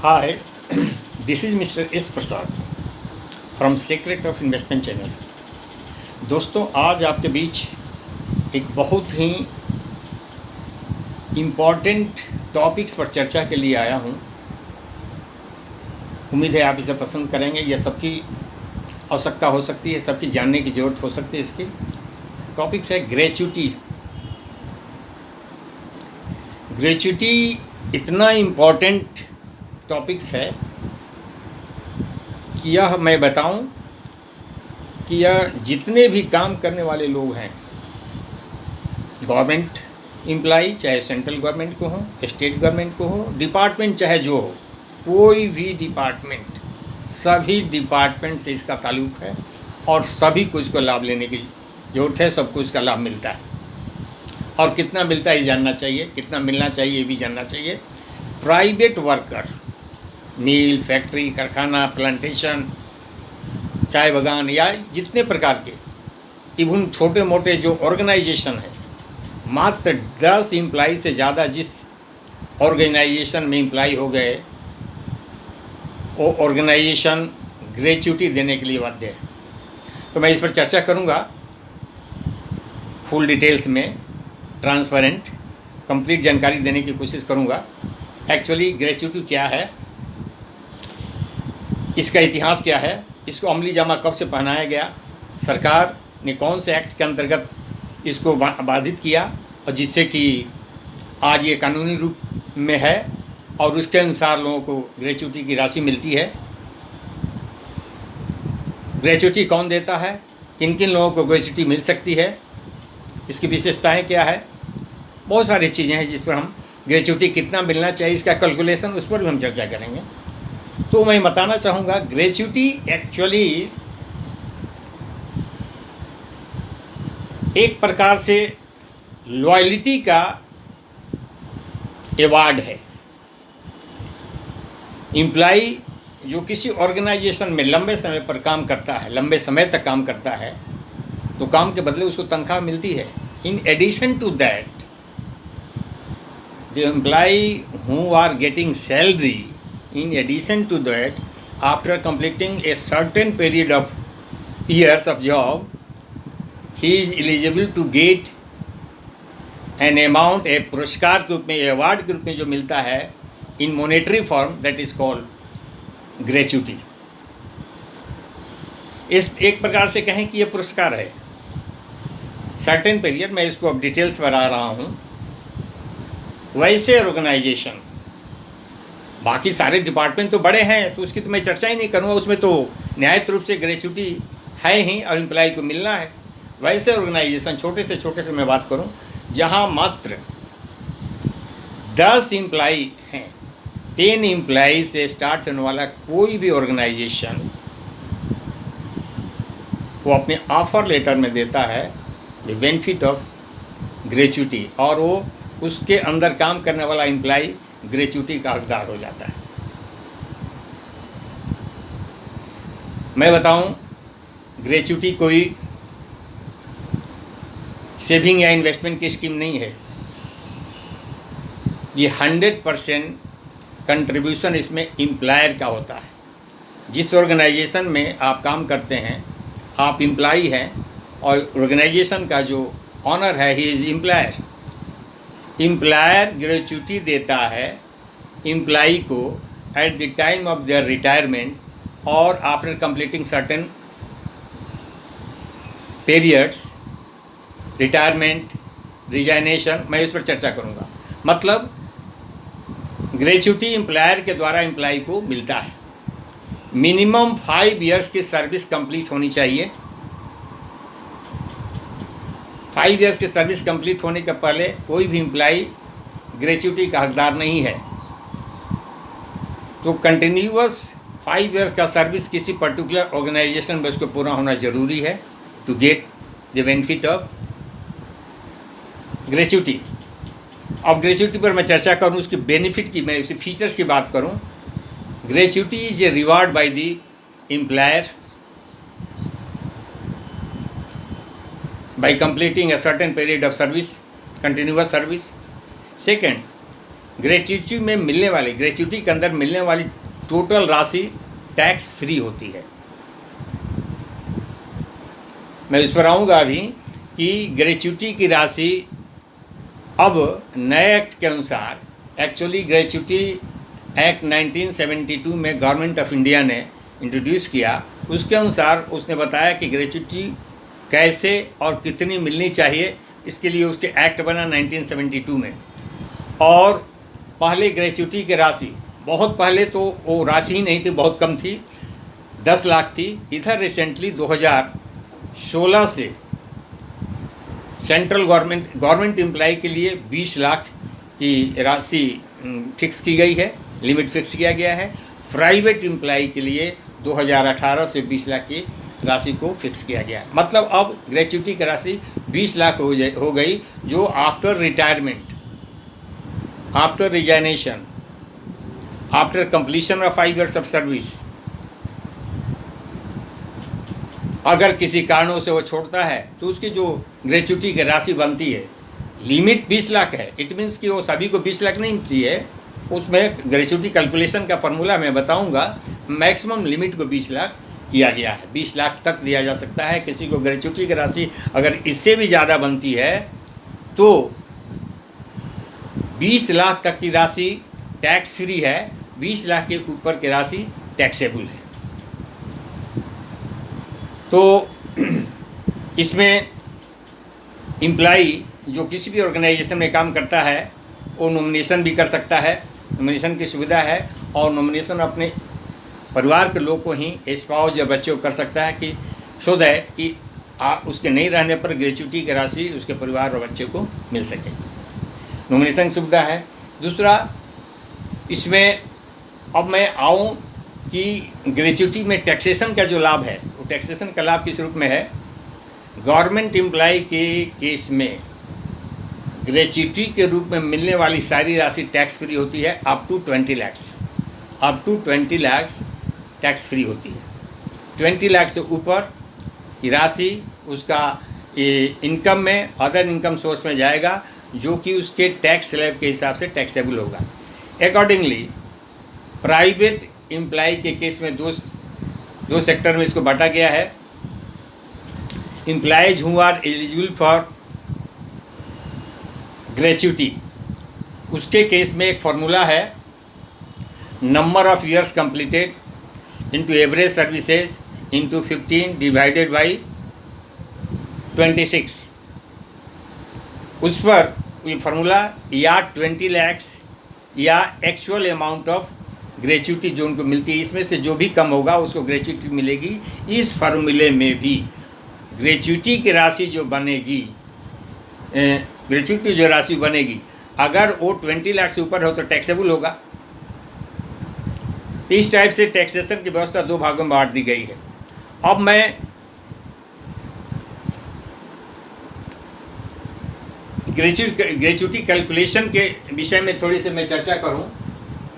Hi, this is Mr. S. Prasad from Secret of Investment channel. दोस्तों, आज आपके बीच एक बहुत ही इम्पॉर्टेंट टॉपिक्स पर चर्चा के लिए आया हूँ। उम्मीद है आप इसे पसंद करेंगे। यह सबकी आवश्यकता हो सकती है, सबकी जानने की ज़रूरत हो सकती है। इसकी टॉपिक्स है ग्रेच्युटी। ग्रेच्युटी इतना इम्पॉर्टेंट टॉपिक्स है कि यह मैं बताऊं कि यह जितने भी काम करने वाले लोग हैं, गवर्नमेंट एम्प्लॉई, चाहे सेंट्रल गवर्नमेंट को हो, स्टेट गवर्नमेंट को हो, डिपार्टमेंट चाहे जो हो, कोई भी डिपार्टमेंट, सभी डिपार्टमेंट से इसका ताल्लुक़ है और सभी को इसको लाभ लेने की ज़रूरत है। सबको इसका लाभ मिलता है और कितना मिलता है ये जानना चाहिए, कितना मिलना चाहिए ये भी जानना चाहिए। प्राइवेट वर्कर, मिल, फैक्ट्री, कारखाना, प्लांटेशन, चाय बागान या जितने प्रकार के इवन छोटे मोटे जो ऑर्गेनाइजेशन है, मात्र 10 एम्प्लॉई से ज़्यादा जिस ऑर्गेनाइजेशन में एम्प्लॉई हो गए, वो ऑर्गेनाइजेशन ग्रेच्युटी देने के लिए बाध्य है। तो मैं इस पर चर्चा करूँगा फुल डिटेल्स में, ट्रांसपेरेंट, कंप्लीट जानकारी देने की कोशिश करूँगा। एक्चुअली ग्रेच्युटी क्या है, इसका इतिहास क्या है, इसको अमली जामा कब से पहनाया गया, सरकार ने कौन से एक्ट के अंतर्गत इसको बाधित किया और जिससे कि आज ये कानूनी रूप में है और उसके अनुसार लोगों को ग्रेच्युटी की राशि मिलती है। ग्रेच्युटी कौन देता है, किन किन लोगों को ग्रेच्युटी मिल सकती है, इसकी विशेषताएं क्या है, बहुत सारी चीज़ें हैं जिस पर हम ग्रेच्युटी कितना मिलना चाहिए, इसका कैलकुलेशन, उस पर भी हम चर्चा करेंगे। तो मैं बताना चाहूँगा ग्रेच्युटी एक्चुअली एक प्रकार से लॉयल्टी का एवार्ड है। एम्प्लॉई जो किसी ऑर्गेनाइजेशन में लंबे समय पर काम करता है, लंबे समय तक काम करता है, तो काम के बदले उसको तनख्वाह मिलती है। In addition to that, the employee who are getting salary, in addition to that, after completing a certain period of years of job, he is eligible to get an amount, a पुरस्कार के रूप में, award के रूप में जो मिलता है in monetary form, that is called gratuity। इस एक प्रकार से कहें कि ये पुरस्कार है। सर्टेन पीरियड, मैं इसको अब डिटेल्स बता रहा हूँ। वैसे ऑर्गेनाइजेशन, बाकी सारे डिपार्टमेंट तो बड़े हैं तो उसकी तो मैं चर्चा ही नहीं करूँगा, उसमें तो न्यायिक रूप से ग्रेच्युटी है ही और एम्प्लॉय को मिलना है। वैसे ऑर्गेनाइजेशन छोटे से मैं बात करूँ जहाँ मात्र 10 एम्प्लॉई हैं, 10 एम्प्लॉई से स्टार्ट होने वाला कोई भी ऑर्गेनाइजेशन वो अपने ऑफर लेटर में देता है द बेनिफिट ऑफ ग्रेच्युटी, और वो उसके अंदर काम करने वाला एम्प्लॉय ग्रेच्युटी का हकदार हो जाता है। मैं बताऊं, ग्रेच्युटी कोई सेविंग या इन्वेस्टमेंट की स्कीम नहीं है। ये 100% कंट्रीब्यूशन इसमें एम्प्लॉयर का होता है। जिस ऑर्गेनाइजेशन में आप काम करते हैं, आप एम्प्लॉई हैं और ऑर्गेनाइजेशन का जो ऑनर है, he is employer. Employer gratuity देता है एम्प्लॉई को at the time of their retirement और after completing certain periods, retirement, resignation, मैं इस पर चर्चा करूँगा। मतलब ग्रेच्युटी एम्प्लॉयर के द्वारा एम्प्लॉई को मिलता है। मिनिमम 5 इयर्स की सर्विस कंप्लीट होनी चाहिए। 5 इयर्स की सर्विस कंप्लीट होने के पहले कोई भी एम्प्लॉई ग्रेच्युटी का हकदार नहीं है। तो कंटिन्यूअस 5 इयर्स का सर्विस किसी पर्टिकुलर ऑर्गेनाइजेशन में उसको पूरा होना ज़रूरी है to get the benefit of gratuity. अब ग्रेच्युटी पर मैं चर्चा करूं, उसके बेनिफिट की, मैं उसके फीचर्स की बात करूं। Gratuity is a reward by the employer by completing a certain period of service, continuous service. Second, gratuity में मिलने वाली, ग्रेच्युटी के अंदर मिलने वाली टोटल राशि टैक्स फ्री होती है। मैं इस पर आऊँगा अभी कि ग्रेच्युटी की राशि अब नए एक्ट के अनुसार, एक्चुअली ग्रेच्युटी एक्ट 1972 में गवर्नमेंट ऑफ इंडिया ने इंट्रोड्यूस किया, उसके अनुसार उसने बताया कि ग्रेच्युटी कैसे और कितनी मिलनी चाहिए, इसके लिए उसके एक्ट बना 1972 में। और पहले ग्रेच्युटी की राशि, बहुत पहले तो वो राशि ही नहीं थी, बहुत कम थी, 10 लाख थी। इधर रिसेंटली 2016 से सेंट्रल गवर्नमेंट एम्प्लॉय के लिए 20 लाख की राशि फिक्स की गई है, लिमिट फिक्स किया गया है। प्राइवेट एम्प्लॉय के लिए 2018 से 20 लाख की राशि को फिक्स किया गया है। मतलब अब ग्रेच्युटी की राशि 20 लाख हो गई, जो after retirement, after resignation, after completion of 5 years of service, अगर किसी कारणों से वो छोड़ता है तो उसकी जो ग्रेच्युटी की राशि बनती है, लिमिट 20 लाख है। इट मीन्स कि वो सभी को 20 लाख नहीं मिलती है, उसमें ग्रेच्युटी कैलकुलेशन का फॉर्मूला मैं बताऊंगा। मैक्सिमम लिमिट को 20 लाख किया गया है, 20 लाख तक दिया जा सकता है किसी को। ग्रेच्युटी की राशि अगर इससे भी ज़्यादा बनती है तो 20 लाख तक की राशि टैक्स फ्री है, 20 लाख के ऊपर की राशि टैक्सेबल है। तो इसमें एम्प्लॉई जो किसी भी ऑर्गेनाइजेशन में काम करता है वो नॉमिनेशन भी कर सकता है, नॉमिनेशन की सुविधा है। और नॉमिनेशन अपने परिवार के लोग को ही, स्पाउस या बच्चे को कर सकता है कि सो दैट कि उसके नहीं रहने पर ग्रेच्युटी की राशि उसके परिवार और बच्चे को मिल सके। नॉमिनेशन सुविधा है। दूसरा, इसमें अब मैं आऊँ कि ग्रेच्युटी में टैक्सेशन का जो लाभ है, वो टैक्सेशन का लाभ किस रूप में है। गवर्नमेंट एम्प्लॉय के केस में ग्रेच्युटी के रूप में मिलने वाली सारी राशि टैक्स फ्री होती है, up to 20 lakh, up to 20 lakh tax free होती है। 20 लाख से ऊपर की राशि उसका इनकम में, अदर इनकम सोर्स में जाएगा, जो कि उसके टैक्स स्लैब के हिसाब से टैक्सेबल होगा। अकॉर्डिंगली प्राइवेट एम्प्लॉय के केस में दो सेक्टर में इसको बांटा गया है। Employees who are eligible for gratuity, उसके केस में एक फार्मूला है, number of years completed into average services into 15 divided by 26। उस पर ये फार्मूला या 20 लाख या एक्चुअल अमाउंट ऑफ ग्रेच्युटी जो उनको मिलती है, इसमें से जो भी कम होगा उसको ग्रेच्युटी मिलेगी। इस फार्मूले में भी ग्रेच्युटी की राशि जो बनेगी, ग्रेच्युटी जो राशि बनेगी, अगर वो 20 लाख से ऊपर हो तो टैक्सेबल होगा। इस टाइप से टैक्सेशन की व्यवस्था 2 भागों में बांट दी गई है। अब मैं ग्रेच्युटी कैलकुलेशन के विषय में थोड़ी सी मैं चर्चा करूं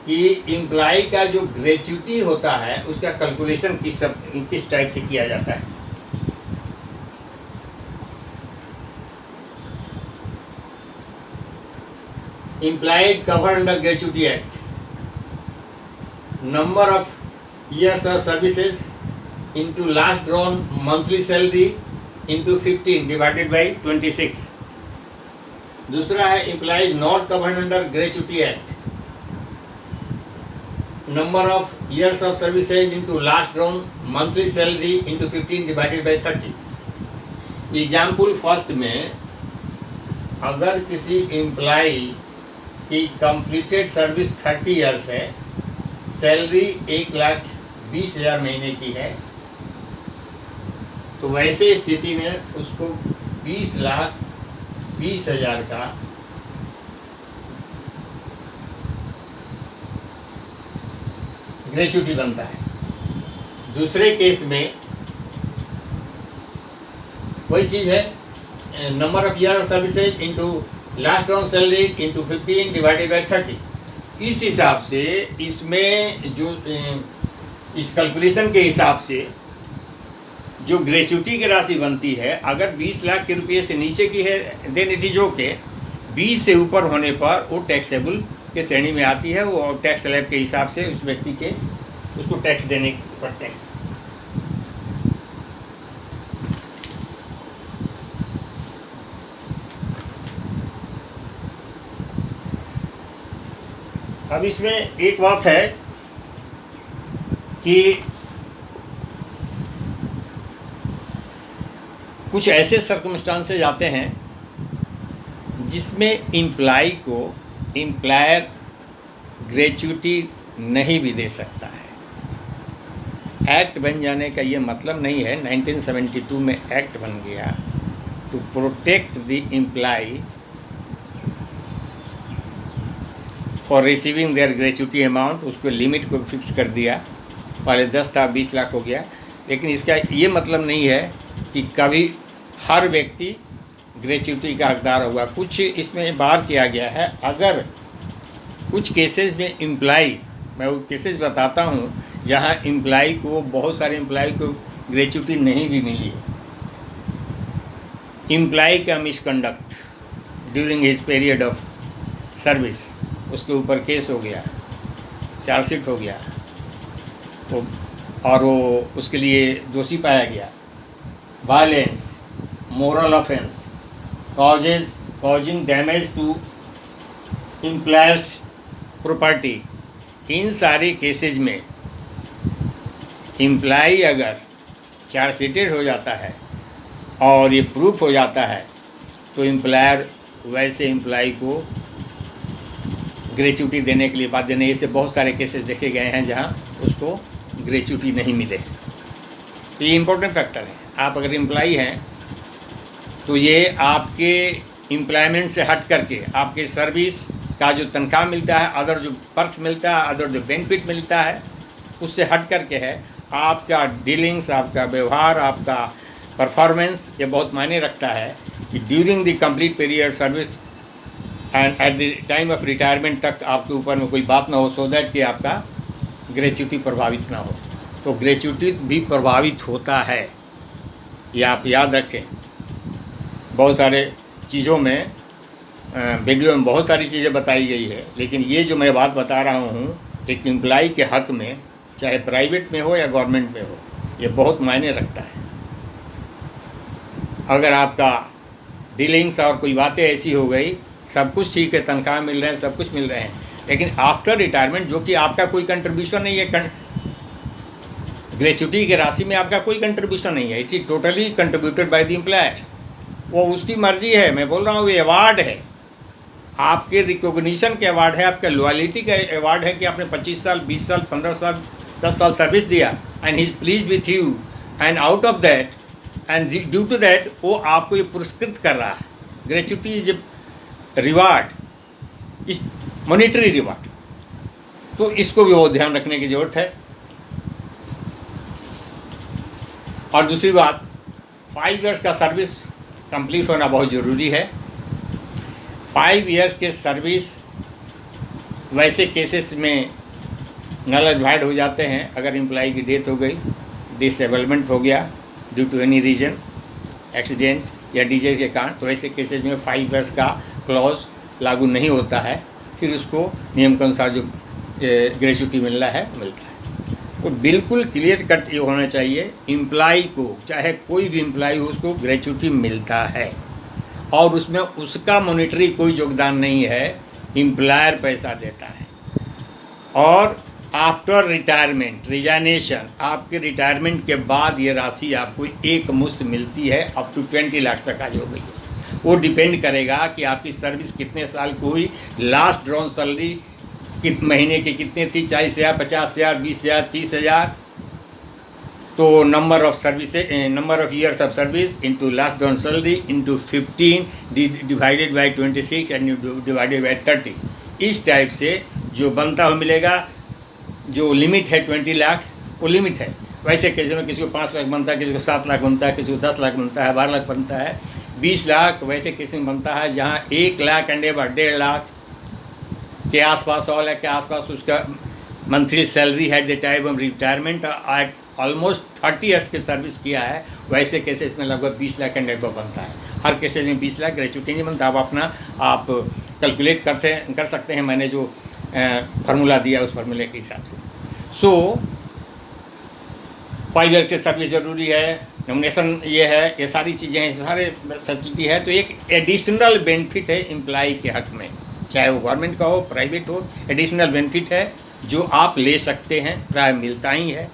कि एम्प्लॉय का जो ग्रेच्युटी होता है उसका कैलकुलेशन किस टाइप से किया जाता है। Employed covered under Gratuity Act, number of years of services into last drawn monthly salary into 15 divided by 26। दूसरा है Employees not covered under Gratuity Act, number of years of services into last drawn monthly salary into 15 divided by 30। Example first में, अगर किसी employ की completed service 30 years है, salary 1,20,000 महीने की है, तो वैसे स्थिति में उसको 20,20,000 का ग्रेच्युटी बनता है। दूसरे केस में वही चीज़ है, number of year services into last on salary into 15 divided by 30। इस हिसाब से इसमें जो इस कैलकुलेशन के हिसाब से जो ग्रेच्युटी की राशि बनती है, अगर 20 लाख के रुपये से नीचे की है देन इट इज ओके, 20 से ऊपर होने पर वो टैक्सेबल के श्रेणी में आती है, वो टैक्स स्लैब के हिसाब से उस व्यक्ति के उसको टैक्स देने पड़ते हैं। अब इसमें एक बात है कि कुछ ऐसे सर्कमस्टांसेस आते हैं जिसमें एम्प्लॉय को एम्प्लॉयर ग्रेच्युटी नहीं भी दे सकता है। एक्ट बन जाने का ये मतलब नहीं है, 1972 में एक्ट बन गया to protect the employee for receiving their gratuity amount. उसको लिमिट को फिक्स कर दिया, पहले 10 था 20 लाख हो गया। लेकिन इसका ये मतलब नहीं है कि कभी हर व्यक्ति ग्रेच्युटी का हकदार होगा। कुछ इसमें बाहर किया गया है, अगर कुछ केसेस में एम्प्लॉय, मैं वो केसेस बताता हूँ जहाँ एम्प्लॉय को, बहुत सारे एम्प्लॉय को ग्रेच्युटी नहीं भी मिली। एम्प्लॉय का misconduct during his period of service, उसके ऊपर केस हो गया, चार्जशीट हो गया, तो और वो उसके लिए दोषी पाया गया। Violence, moral offence, causing damage to employers property, इन सारे केसेज में एम्प्लॉय अगर चार्जशीटेड हो जाता है और ये प्रूफ हो जाता है तो एम्प्लॉयर वैसे एम्प्लॉय को ग्रेच्युटी देने के लिए बाध्य नहीं। इससे बहुत सारे केसेस देखे गए हैं जहां उसको ग्रेच्युटी नहीं मिले। तो ये इम्पोर्टेंट फैक्टर है। आप अगर एम्प्लॉय हैं तो ये आपके एम्प्लॉयमेंट से हट करके आपके सर्विस का जो तनख्वाह मिलता है, अदर जो पर्क्स मिलता है, अदर जो बेनिफिट मिलता है, उससे हट करके है। आपका डीलिंग्स, आपका व्यवहार, आपका परफॉर्मेंस, ये बहुत मायने रखता है कि during the complete period service and eight the time of retirement तक आपके ऊपर में कोई बात ना हो, सो दैट कि आपका ग्रेच्युटी प्रभावित ना हो। तो ग्रेच्युटी भी प्रभावित होता है, ये आप याद रखें। बहुत सारे चीज़ों में वीडियो में बहुत सारी चीज़ें बताई गई है, लेकिन ये जो मैं बात बता रहा हूँ एक एम्प्लॉय के हक में, चाहे प्राइवेट में हो या गवर्नमेंट में हो, ये बहुत मायने रखता है। अगर आपका डीलिंग्स और कोई बातें ऐसी हो गई, सब कुछ ठीक है, तनख्वाह मिल रहे हैं, सब कुछ मिल रहे हैं, लेकिन आफ्टर रिटायरमेंट जो कि आपका कोई कंट्रीब्यूशन नहीं है, ग्रेच्युटी की राशि में आपका कोई कंट्रीब्यूशन नहीं है, it is totally contributed by the employer. वो उसकी मर्जी है। मैं बोल रहा हूँ ये अवार्ड है, आपके रिकॉग्निशन के अवार्ड है, आपके लॉयल्टी का अवार्ड है कि आपने 25 साल 20 साल 15 साल 10 साल सर्विस दिया and he is please with you, and out of that and due to that वो आपको ये पुरस्कृत कर रहा है। ग्रेच्युटी इज रिवार्ड, इस मॉनिटरी रिवार्ड, तो इसको भी बहुत ध्यान रखने की ज़रूरत है। और दूसरी बात, 5 इयर्स का सर्विस कंप्लीट होना बहुत ज़रूरी है। 5 इयर्स के सर्विस वैसे केसेस में नलफाइड हो जाते हैं। अगर एम्प्लॉय की डेथ हो गई, डिसेबलमेंट हो गया due to any reason, accident या डिजीज के कारण, तो ऐसे केसेस में 5 इयर्स का क्लॉज लागू नहीं होता है। फिर उसको नियम के अनुसार जो ग्रेच्युटी मिलना है मिलता है। तो बिल्कुल क्लियर कट ये होना चाहिए, एम्प्लॉय को, चाहे कोई भी एम्प्लॉय हो, उसको ग्रेच्युटी मिलता है और उसमें उसका मॉनिटरी कोई योगदान नहीं है, एम्प्लॉयर पैसा देता है। और आफ्टर रिटायरमेंट, रिजाइनेशन, आपके रिटायरमेंट के बाद ये राशि आपको एक मुश्त मिलती है, अप टू 20 लाख तक आज हो गई है। वो डिपेंड करेगा कि आपकी सर्विस कितने साल की हुई, लास्ट ड्रॉन सैलरी महीने की कितने थी, 40,000, 50,000, 20,000, 30,000। तो number of service, number of years of service into last drawn salary into 15 divided by 26 and divided by 30, इस टाइप से जो बनता हो मिलेगा। जो लिमिट है 20 लाख, वो लिमिट है। वैसे कैसे में किसी को 5 लाख बनता है, किसी को 7 लाख बनता है, किसी को 10 लाख बनता है, 12 लाख बनता है, 20 लाख वैसे किसी में बनता है जहाँ 1 लाख एंड 1.5 लाख के आसपास, 100 लाख के आसपास उसका मंथली सैलरी है the time of retirement. Eight almost 30 years की सर्विस किया है, वैसे केसेस में लगभग 20 लाख एंड एबव बनता है। हर केसेस में 20 लाख ग्रेच्युटी नहीं बनता। आप कैलकुलेट कर सकते हैं मैंने जो फार्मूला दिया उस फार्मूले के हिसाब से। सो 5 ईयर की सर्विस ज़रूरी है, नॉमिनेशन ये है, ये सारी चीज़ें हैं, सारे फैसिलिटी है। तो एक एडिशनल बेनिफिट है एम्प्लॉई के हक़ में, चाहे वो गवर्नमेंट का हो प्राइवेट हो, एडिशनल बेनिफिट है जो आप ले सकते हैं, प्राय मिलता ही है,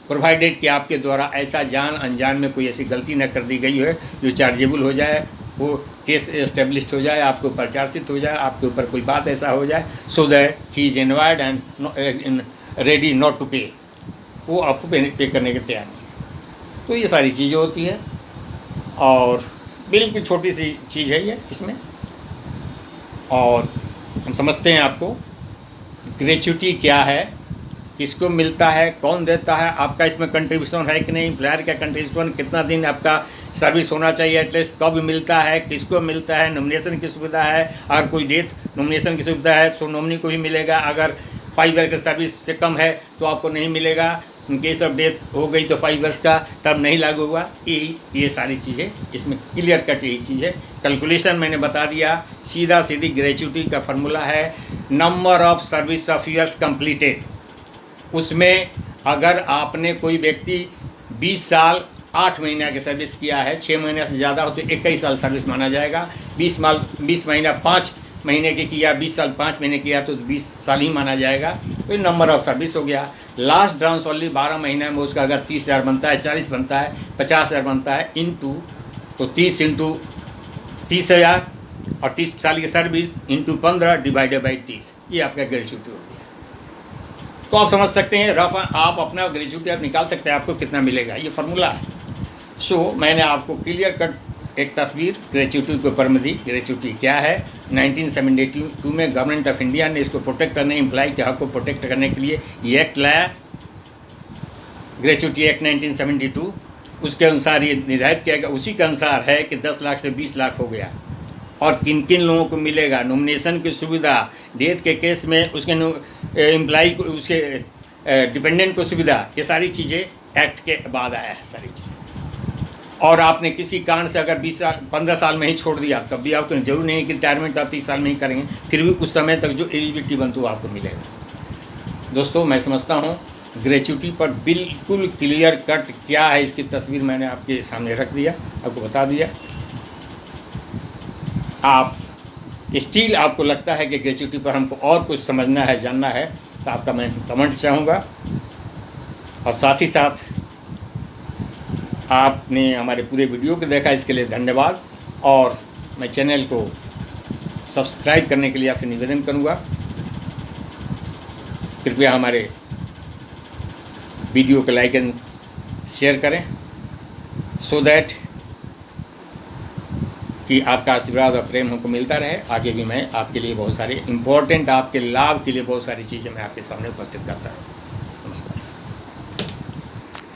प्रोवाइडेड कि आपके द्वारा ऐसा जान अनजान में कोई ऐसी गलती न कर दी गई है जो चार्जेबल हो जाए, वो केस एस्टेब्लिश्ड हो जाए, आपके ऊपर चार्जशीट हो जाए, आपके ऊपर कोई बात ऐसा हो जाए, सो दैट ही इज़ इन्वाइड and ready not to pay, वो आपको पे करने के तैयार नहीं। तो ये सारी चीज़ें होती है और बिल्कुल छोटी सी चीज़ है ये इसमें। और हम समझते हैं आपको ग्रेच्युटी क्या है, किसको मिलता है, कौन देता है, आपका इसमें कंट्रीब्यूशन है कि नहीं, एम्प्लॉयर का कंट्रीब्यूशन, कितना दिन आपका सर्विस होना चाहिए एटलीस्ट, कब मिलता है, किसको मिलता है, नॉमिनेशन की सुविधा है, अगर कोई डेथ नॉमिनेशन की सुविधा है तो नॉमिनी को भी मिलेगा, अगर 5 ईयर की सर्विस से कम है तो आपको नहीं मिलेगा, इन केस ऑफ डेथ हो गई तो 5 ईयर्स का टर्म नहीं लागू हुआ। ये सारी चीज़ें इसमें क्लियर कट यही चीज़ है। कैलकुलेशन मैंने बता दिया, सीधा सीधी ग्रेच्युटी का फार्मूला है number of service of years completed. उसमें अगर आपने कोई व्यक्ति 20 साल 8 महीना की सर्विस किया है, 6 महीने से ज़्यादा हो तो 21 साल सर्विस माना जाएगा, 20 महीना 5 महीने के किया, 20 साल 5 महीने किया तो 20 साल ही माना जाएगा। तो ये नंबर ऑफ सर्विस हो गया। लास्ट ड्रांस ओनली 12 महीने में उसका अगर 30,000 बनता है, 40 बनता है, 50,000 बनता है, इंटू तो 30 इंटू 30,000 और 30 साल की सर्विस इंटू 15 डिवाइडेड बाई 30, ये आपका ग्रेच्युटी हो गया। तो आप समझ सकते हैं रफ आप अपना ग्रेच्युटी आप निकाल सकते हैं आपको कितना मिलेगा, ये फार्मूला है। सो मैंने आपको क्लियर कट एक तस्वीर ग्रेच्युटी के ऊपर में दी। ग्रेच्युटी क्या है, 1972 में गवर्नमेंट ऑफ इंडिया ने इसको प्रोटेक्ट करने, एम्प्लॉय के हक को प्रोटेक्ट करने के लिए ये एक्ट लाया, ग्रेच्युटी एक्ट 1972। उसके अनुसार ये निर्धारित किया गया, उसी के अनुसार है कि 10 लाख से 20 लाख हो गया। और किन किन लोगों को मिलेगा, नॉमिनेशन की सुविधा, डेथ के केस में उसके एम्प्लॉय को, उसके डिपेंडेंट को सुविधा, ये सारी चीज़ें एक्ट के बाद आया है सारी चीज़ें। और आपने किसी कारण से अगर 15 साल में ही छोड़ दिया तब भी आपको जरूर नहीं कि रिटायरमेंट आप 30 साल में ही करेंगे, फिर भी उस समय तक जो एलिजिबिलिटी बनती है आपको मिलेगा। दोस्तों मैं समझता हूँ ग्रेच्युटी पर बिल्कुल क्लियर कट क्या है इसकी तस्वीर मैंने आपके सामने रख दिया, आपको बता दिया। आप स्टिल आपको लगता है कि ग्रेच्युटी पर हमको और कुछ समझना है, जानना है, तो आपका मैं कमेंट चाहूँगा। और साथ ही साथ आपने हमारे पूरे वीडियो को देखा, इसके लिए धन्यवाद। और मैं चैनल को सब्सक्राइब करने के लिए आपसे निवेदन करूँगा, कृपया हमारे वीडियो को लाइक एंड शेयर करें, सो दैट कि आपका आशीर्वाद और प्रेम हमको मिलता रहे। आगे भी मैं आपके लिए बहुत सारे इम्पोर्टेंट, आपके लाभ के लिए बहुत सारी चीज़ें मैं आपके सामने उपस्थित करता हूँ।